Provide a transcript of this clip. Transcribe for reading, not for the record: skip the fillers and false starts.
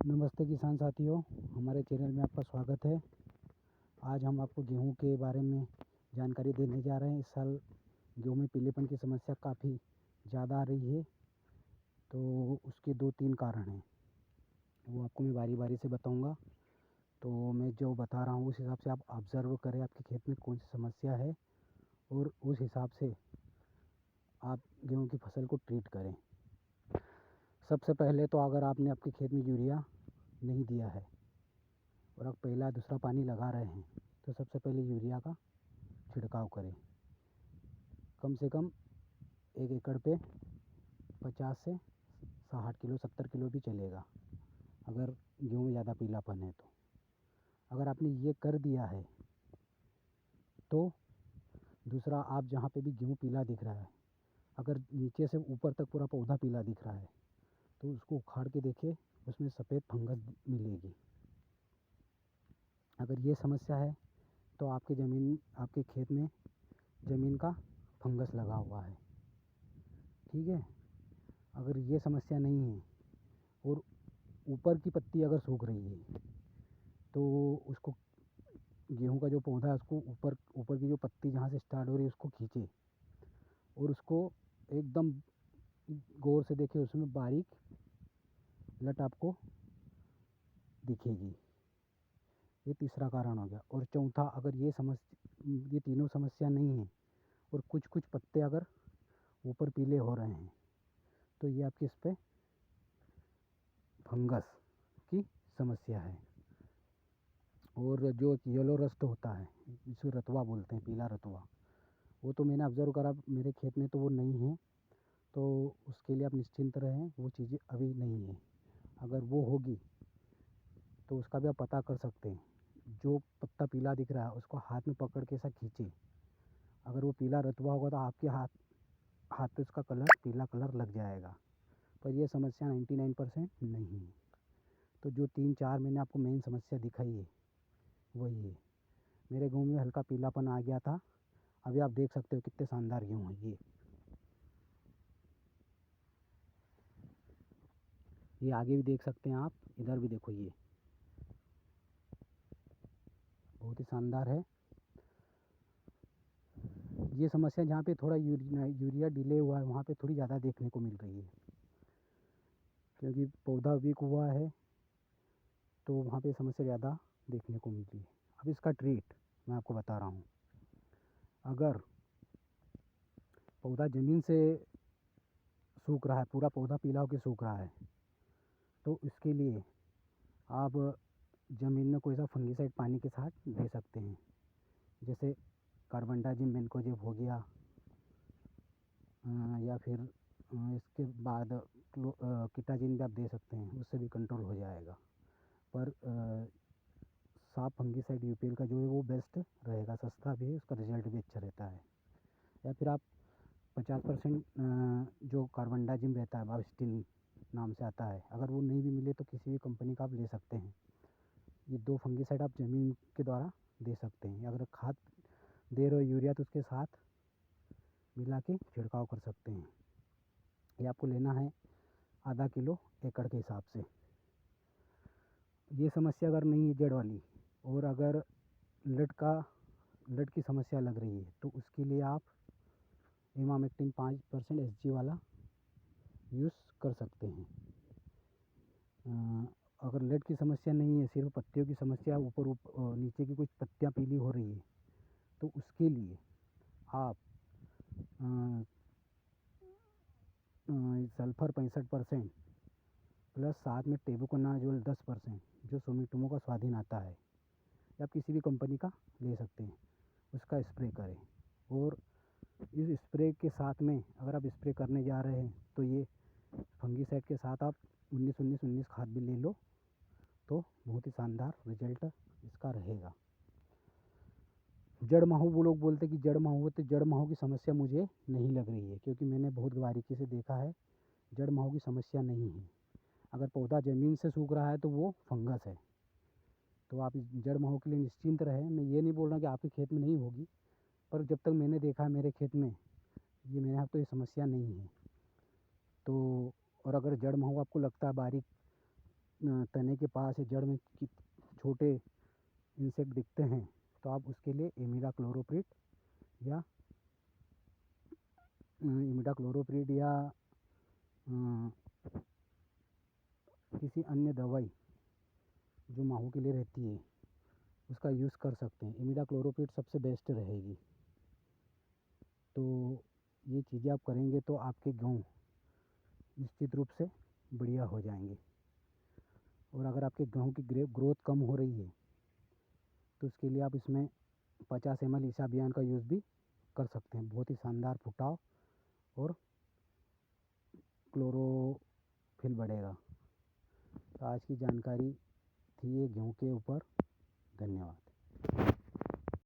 नमस्ते किसान साथियों, हमारे चैनल में आपका स्वागत है। आज हम आपको गेहूं के बारे में जानकारी देने जा रहे हैं। इस साल गेहूं में पीलेपन की समस्या काफ़ी ज़्यादा आ रही है, तो उसके 2-3 कारण हैं। वो आपको मैं बारी बारी से बताऊंगा। तो मैं जो बता रहा हूँ उस हिसाब से आप ऑब्ज़र्व करें आपके खेत में कौन सी समस्या है और उस हिसाब से आप गेहूँ की फसल को ट्रीट करें। सबसे पहले तो अगर आपने आपके खेत में यूरिया नहीं दिया है और आप पहला दूसरा पानी लगा रहे हैं, तो सबसे पहले यूरिया का छिड़काव करें। कम से कम 1 एकड़ पे 50 से 60 किलो 70 किलो भी चलेगा, अगर गेहूँ में ज़्यादा पीलापन है तो। अगर आपने ये कर दिया है तो दूसरा, आप जहाँ पे भी गेहूँ पीला दिख रहा है, अगर नीचे से ऊपर तक पूरा पौधा पीला दिख रहा है तो उसको उखाड़ के देखिए, उसमें सफ़ेद फंगस मिलेगी। अगर ये समस्या है तो आपके खेत में ज़मीन का फंगस लगा हुआ है, ठीक है। अगर ये समस्या नहीं है और ऊपर की पत्ती अगर सूख रही है तो उसको, गेहूं का जो पौधा है उसको ऊपर की जो पत्ती जहाँ से स्टार्ट हो रही है उसको खींचे और उसको एकदम गौर से देखें, उसमें बारीक लट आपको दिखेगी। ये तीसरा कारण हो गया। और चौथा, अगर ये तीनों समस्या नहीं है और कुछ कुछ पत्ते अगर ऊपर पीले हो रहे हैं तो ये आपकी इस पर फंगस की समस्या है। और जो येलो रस्ट होता है, जिसे रतवा बोलते हैं, पीला रतवा, वो तो मैंने ऑब्ज़र्व करा मेरे खेत में तो वो नहीं है, तो उसके लिए आप निश्चिंत रहें, वो चीज़ें अभी नहीं है। अगर वो होगी तो उसका भी आप पता कर सकते हैं। जो पत्ता पीला दिख रहा है उसको हाथ में पकड़ के ऐसा खींचे, अगर वो पीला रतवा होगा तो आपके हाथ पे उसका कलर, पीला कलर लग जाएगा। पर ये समस्या 99% नहीं है। तो जो 3-4 मैंने आपको मेन समस्या दिखाई है वही है। मेरे गेहूँ में हल्का पीलापन आ गया था, अभी आप देख सकते हो कितने शानदार गेहूँ हैं। ये आगे भी देख सकते हैं आप, इधर भी देखो, ये बहुत ही शानदार है। ये समस्या जहाँ पे थोड़ा यूरिया डिले हुआ है वहाँ पे थोड़ी ज़्यादा देखने को मिल रही है, क्योंकि पौधा वीक हुआ है तो वहाँ पे समस्या ज़्यादा देखने को मिलती है। अब इसका ट्रीट मैं आपको बता रहा हूँ। अगर पौधा ज़मीन से सूख रहा है, पूरा पौधा पीला होकर सूख रहा है, तो इसके लिए आप ज़मीन में कोई सा फंगीसाइड पानी के साथ दे सकते हैं, जैसे कार्बेंडाजिम बेंकोजेब हो गया, या फिर इसके बाद किटाजिन भी आप दे सकते हैं, उससे भी कंट्रोल हो जाएगा। पर साफ फंगीसाइड यूपीएल का जो है वो बेस्ट रहेगा, सस्ता भी है, उसका रिजल्ट भी अच्छा रहता है। या फिर आप 50% जो कार्बेंडाजिम रहता है, बाविस्टिन नाम से आता है, अगर वो नहीं भी मिले तो किसी भी कंपनी का आप ले सकते हैं। ये 2 फंगीसाइड आप ज़मीन के द्वारा दे सकते हैं। अगर खाद दे रहे हो यूरिया तो उसके साथ मिला के छिड़काव कर सकते हैं। ये आपको लेना है आधा किलो एकड़ के हिसाब से। ये समस्या अगर नहीं है जड़ वाली, और अगर लट की समस्या लग रही है तो उसके लिए आप इमामेक्टिन 5% SG वाला यूज़ कर सकते हैं। अगर लट की समस्या नहीं है, सिर्फ पत्तियों की समस्या, ऊपर नीचे की कुछ पत्तियाँ पीली हो रही है, तो उसके लिए आप सल्फ़र 65% प्लस साथ में टेबुकोनाजोल 10%, जो सुमिटोमो का स्वाधीन आता है, या आप किसी भी कंपनी का ले सकते हैं, उसका स्प्रे करें। और इस स्प्रे के साथ में अगर आप स्प्रे करने जा रहे हैं तो ये फंगीसाइड के साथ आप 19-19-19 खाद भी ले लो, तो बहुत ही शानदार रिजल्ट इसका रहेगा। जड़ माहू, वो लोग बोलते कि जड़ माहू है, तो जड़ माहू की समस्या मुझे नहीं लग रही है, क्योंकि मैंने बहुत बारीकी से देखा है, जड़ माहू की समस्या नहीं है। अगर पौधा ज़मीन से सूख रहा है तो वो फंगस है, तो आप जड़ माहू के लिए निश्चिंत रहें। मैं ये नहीं बोल रहा कि आपके खेत में नहीं होगी, पर जब तक मैंने देखा है मेरे खेत में, ये मेरे यहाँ तो ये समस्या नहीं है। तो और अगर जड़ माहू आपको लगता है बारीक तने के पास या जड़ में छोटे इंसेक्ट दिखते हैं तो आप उसके लिए इमिडाक्लोप्रिड या किसी अन्य दवाई जो माहू के लिए रहती है उसका यूज़ कर सकते हैं। इमिडाक्लोप्रिड सबसे बेस्ट रहेगी। तो ये चीज़ें आप करेंगे तो आपके गेहूँ निश्चित रूप से बढ़िया हो जाएंगे। और अगर आपके गेहूँ की ग्रोथ कम हो रही है तो उसके लिए आप इसमें 50 ml ईसा अभियान का यूज़ भी कर सकते हैं। बहुत ही शानदार फुटाव और क्लोरोफिल बढ़ेगा। तो आज की जानकारी थी ये गेहूँ के ऊपर। धन्यवाद।